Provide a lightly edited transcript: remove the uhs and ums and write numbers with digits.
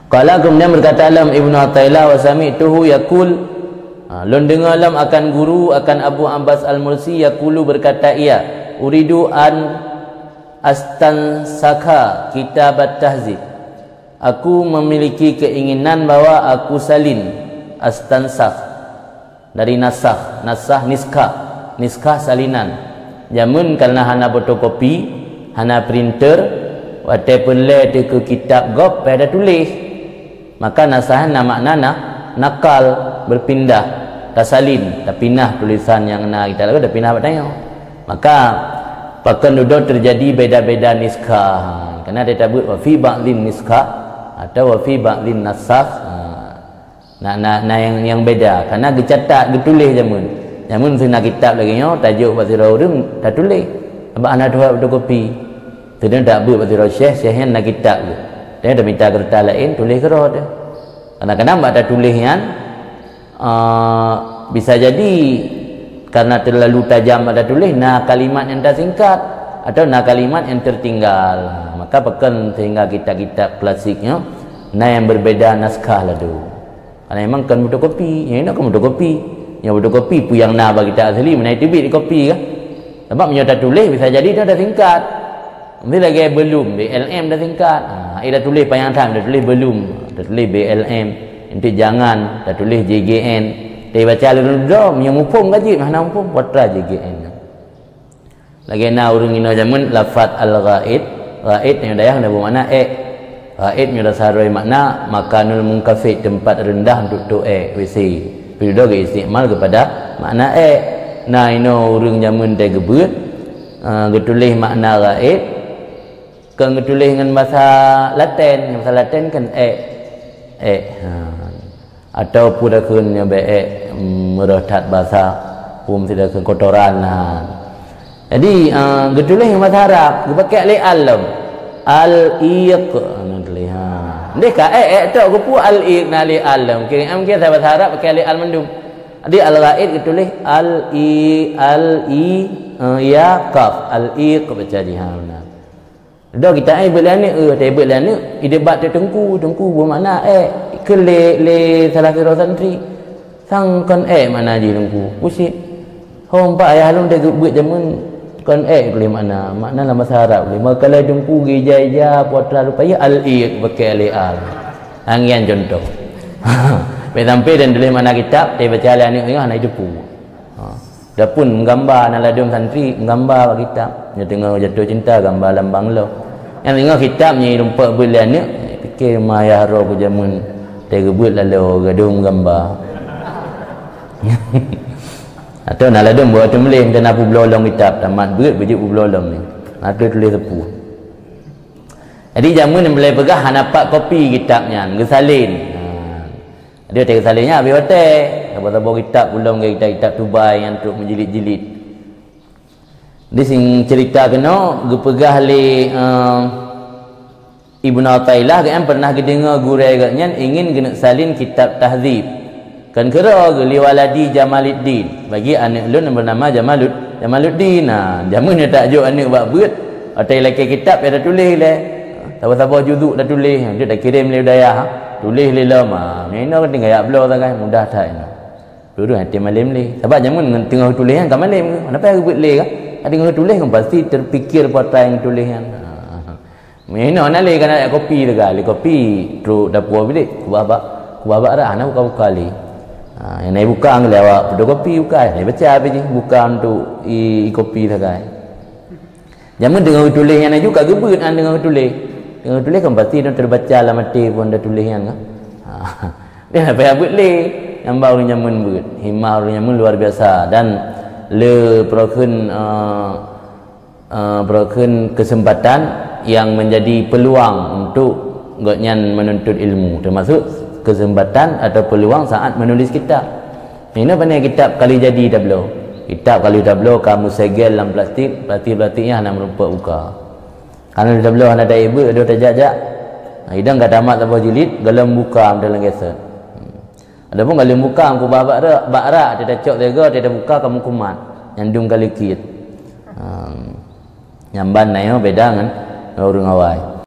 Qala kemudian berkata Alam Ibnu Athaillah wa sami'tuhu yaqul, lon dengar Alam akan guru akan Abu Abbas Al-Mursi yaqulu berkata ia, uridu an astansaka kitab at-tahzib. Aku memiliki keinginan bahwa aku salin astansakh dari nasakh, niskah salinan. Jamun karena hana fotokopi, hana printer, walaupun le ke kitab gop pada tulis. Maka nasahan makna nakal, berpindah, tasalin, dah pindah tulisan yang nak kita lagu dah pindah batanya. Maka pakan duduk terjadi beda-beda niskah. Karena dia sebut wa fi ba'dhin niskah atau wa fi ba'dhin nasakh. Nah yang beda. Karena dicatat, ditulis jamun. Jamun sina kitab lagi nyo tajuk bahasa urang dah tulis. Abang ana dua fotokopi. Tidak tak buat bahasa syekh nak kitab tu. Dia dah minta kertas lain tulis kertas dia. Kadang-kadang ada tulisan bisa jadi karena terlalu tajam ada tulis nah kalimat yang tersingkat atau nah kalimat yang tertinggal. Maka pekan sehingga kitab-kitab klasiknya nah yang berbeda naskah lah tu. Karena memang kan fotokopi, yang ini kan fotokopi. Yang fotokopi pu yang nah bagi kita asli mana itu bit kopi kan. Sebab menyata tulis bisa jadi dia dah singkat. Mesti lagi belum BLM dah singkat. Dah tulis panjang time dah tulis belum, dah tulis BLM, nanti jangan dah tulis JGN. Dia baca lalu dah yang mumpung gaji mana mumpung putra JGN. Lagi na urang ino jamun lafaz al-ghaid, ghaid yang dayah dah bermakna ghaid yang dah saroi makna makanul munkafi, tempat rendah untuk tu WC. Bila dah istimal kepada makna Nah ino urang jamun dah gebut getulis makna ghaid. Kan tulis dengan bahasa Latin, bahasa Latin kan atau pun kun yang merotat bahasa pun tidak ke kotoran. Jadi getulis dengan bahasa Arab, dipakai li alam al-iq tulis ndeka tu aku pu al-iq na li alam kira mungkin bahasa Arab pakai li al-mandum. Jadi al-ghaid getulis ya qaf al-iq baca di hana. Dah kita belani tebel lani idebat tengku bermakna ke le salah satu santri sangkan mana ji tengku usit hom pak ayah long dah buat jamun kan boleh makna dalam bahasa Arab boleh maka le tengku geja putra rupanya al-iq pakai al angian contoh sampai dan tulis mana kitab dia baca lani ingat itu pu dah pun menggambar naladum santri menggambar kitab dia tengah jatuh cinta gambar lambang lo yang tengok kitabnya rumpak bulan ni fikir maya roh ke jamun terbut lalu gadung gambar atau naladum buat temleh dan apa belolong kitab tamat berat biji belolong ni ada tulis tepu. Jadi jamun yang boleh pegang hanapak kopi kitabnya ngesalin dia tak salinnya habis hotel apa-apa kitab belum kitab Dubai yang untuk menjilid-jilid. Di sing cerita kena gepegah le Ibnu Athaillah kan pernah kedengar gurai katnya ingin kena salin kitab tahzib. Kan kira li waladi Jamaluddin bagi anak lun yang bernama Jamaluddin. Jamun dia takjuk anak buat beut atai laki kitab dia dah tulis le. Siapa-siapa juzuk dah tulis dia dah kirim le daya tulis le lama. Ni kan tinggal ya belo tak kan mudah tak ini. Dulu hati malam le. Sebab jamun tengah tulis kan malam ke. Kenapa aku buat le kan? Ada yang tulis kan pasti terfikir pada yang tulisan. Mina nak le kan kopi dekat, kopi tu dapur bilik. Kuabak dah anak buka kali. Yang naik buka ang lewat fotokopi buka. Naik baca apa je? Buka untuk kopi dekat. Jamun dengan tulis yang nak juga gebut dengan tulis. Dengan tulis kan pasti dia terbaca lah mati pun dah tulisan kan. Dia nak payah buat le. Yang baru nyamun buat. Himah orang nyamun luar biasa dan le broken kesempatan yang menjadi peluang untuk gotnyan menuntut ilmu, termasuk kesempatan atau peluang saat menulis kitab. Ini apa ni kitab kali jadi tablo. Kitab kali tablo kamu segel dalam plastiknya nak merupa buka. Kalau tablo ada ibu ada tajak-jak. Hidang kat tamat apa jilid galam buka dalam geser. Adapun kalau buka aku bakra dia dah cok tega dia dah buka kamu kumat nyandung kali kit. Nyamban nayo beda kan orang awai.